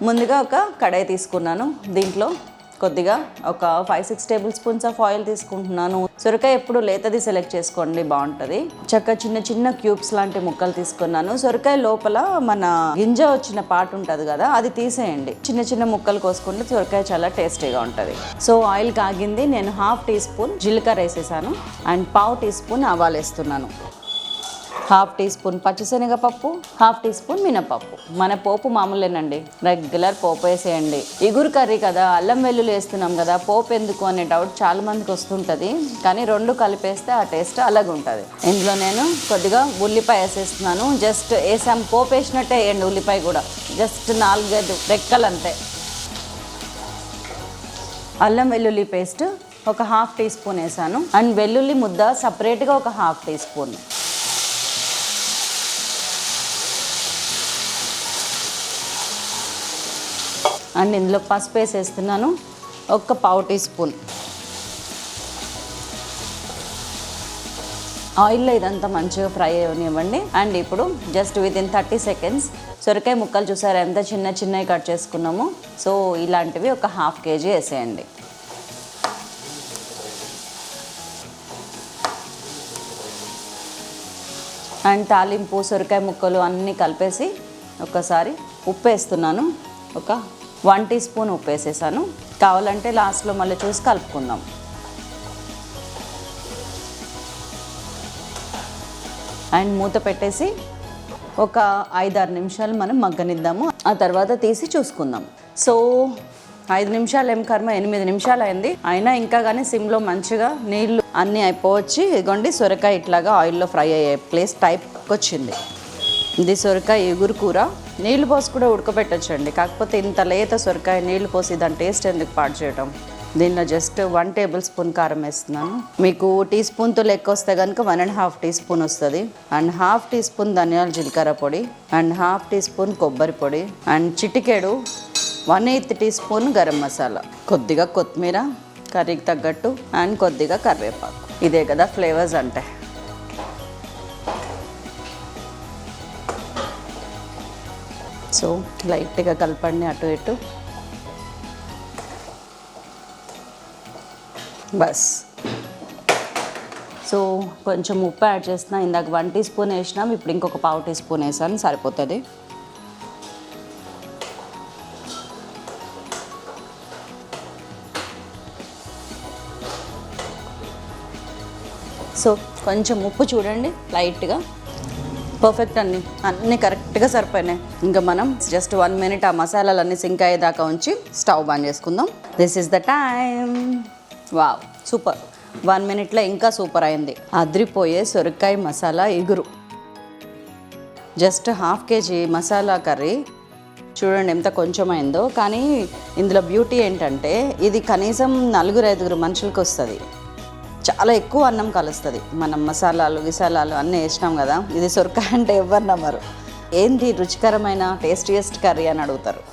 ముందుగా ఒక కడాయి తీసుకున్నాను. దీంట్లో కొద్దిగా ఒక 5-6 టేబుల్ స్పూన్స్ ఆఫ్ ఆయిల్ తీసుకుంటున్నాను. సొరకాయ ఎప్పుడు లేతది సెలెక్ట్ చేసుకోండి, బాగుంటుంది. చక్కగా చిన్న చిన్న క్యూబ్స్ లాంటి ముక్కలు తీసుకున్నాను. సొరకాయ లోపల మన గింజ వచ్చిన పార్ట్ ఉంటుంది కదా, అది తీసేయండి. చిన్న చిన్న ముక్కలు కోసుకుంటే సొరకాయ చాలా టేస్టీగా ఉంటుంది. సో ఆయిల్ కాగింది. నేను 1/2 టీ స్పూన్ జీలకర్ర వేసేసాను అండ్ 1/2 టీ స్పూన్ ఆవాలు వేస్తున్నాను. 1/2 టీ స్పూన్ పచ్చిశనగపప్పు, 1/2 టీ స్పూన్ మినపప్పు. మన పోపు మామూలేనండి, రెగ్యులర్ పోపు వేసేయండి. ఇగురు కర్రీ కదా, అల్లం వెల్లుల్లి వేస్తున్నాం కదా, పోపు ఎందుకు అనే డౌట్ చాలా మందికి వస్తుంటుంది. కానీ రెండు కలిపేస్తే ఆ టేస్ట్ అలాగే ఉంటుంది. ఇందులో నేను కొద్దిగా ఉల్లిపాయ వేసేస్తున్నాను. జస్ట్ వేసాం, పోపు వేసినట్టే వేయండి. ఉల్లిపాయ కూడా జస్ట్ 4-5 రెక్కలు అంతే. అల్లం వెల్లుల్లి పేస్ట్ ఒక 1/2 టీ స్పూన్ వేసాను అండ్ వెల్లుల్లి ముద్ద సపరేట్గా ఒక 1/2 టీ స్పూన్. అండ్ ఇందులో పసుపు వేసేస్తున్నాను ఒక 1/4 టీ స్పూన్. ఆయిల్లో ఇదంతా మంచిగా ఫ్రై అవ్వనివ్వండి. అండ్ ఇప్పుడు జస్ట్ వితిన్ 30 సెకండ్స్ సొరకాయ ముక్కలు చూసారా ఎంత చిన్న చిన్నవి కట్ చేసుకున్నాము. సో ఇలాంటివి ఒక 1/2 kg వేసేయండి. అండ్ తాలింపు సొరకాయ ముక్కలు అన్నీ కలిపేసి ఒకసారి ఉప్పు వేస్తున్నాను. ఒక 1 టీ స్పూన్ ఉప్పు వేసేసాను. కావాలంటే లాస్ట్లో మళ్ళీ చూసి కలుపుకుందాం. అండ్ మూత పెట్టేసి ఒక 5-6 నిమిషాలు మనం మగ్గనిద్దాము. ఆ తర్వాత తీసి చూసుకుందాం. సో 5 నిమిషాలు ఏం కర్మ, 8 నిమిషాలు అయింది. అయినా ఇంకా కానీ సిమ్లో మంచిగా నీళ్ళు అన్నీ అయిపోవచ్చు. ఇదిగోండి సొరకాయ ఇట్లాగా ఆయిల్లో ఫ్రై అయ్యే ప్లేస్ టైప్కి వచ్చింది. ఇది సొరకాయ ఎగురు కూర. నీళ్ళు పోసి కూడా ఉడకబెట్టచ్చండి. కాకపోతే ఇంత లేత సొరకాయ నీళ్ళు పోసి దాని టేస్ట్ ఎందుకు పాడు చేయడం. దీనిలో జస్ట్ 1 టేబుల్ స్పూన్ కారం వేస్తున్నాను. మీకు టీ స్పూన్తో లెక్క వస్తే కనుక 1.5 టీ స్పూన్ వస్తుంది. అండ్ 1/2 టీ స్పూన్ ధనియాల జీలకర్ర పొడి అండ్ 1/2 టీ స్పూన్ కొబ్బరి పొడి అండ్ చిటికెడు 1/8 టీ స్పూన్ గరం మసాలా, కొద్దిగా కొత్తిమీర కర్రీకి తగ్గట్టు అండ్ కొద్దిగా కరివేపాకు. ఇదే కదా ఫ్లేవర్స్ అంటే. సో లైట్గా కలపండి అటు ఇటు. బస్. సో కొంచెం ఉప్పు యాడ్ చేస్తున్నా. ఇందాక 1 టీ స్పూన్ వేసినాం, ఇప్పుడు ఇంకొక 1/2 టీ స్పూన్ వేసాను, సరిపోతుంది. సో కొంచెం ఉప్పు చూడండి లైట్గా. పర్ఫెక్ట్ అండి, అన్నీ కరెక్ట్గా సరిపోయినాయి. ఇంకా మనం జస్ట్ 1 మినిట్ ఆ మసాలాలన్నీ సింక్ అయ్యేదాకా ఉంచి స్టవ్ ఆన్ చేసుకుందాం. This is the time. Wow, super. 1 మినిట్లో ఇంకా సూపర్ అయింది. అదిరిపోయే సొరకాయ మసాలా ఎగురు. Just 1/2 kg masala curry. చూడండి ఎంత కొంచెం అయిందో. కానీ ఇందులో బ్యూటీ ఏంటంటే ఇది కనీసం 4-5 మనుషులకి వస్తుంది. చాలా ఎక్కువ అన్నం కలుస్తుంది. మనం మసాలాలు విసాలాలు అన్నీ వేసినాం కదా. ఇది సొరకాయ అంటే ఎవరు నమ్మరు. ఏంటి రుచికరమైన టేస్టియస్ట్ కర్రీ అని అడుగుతారు.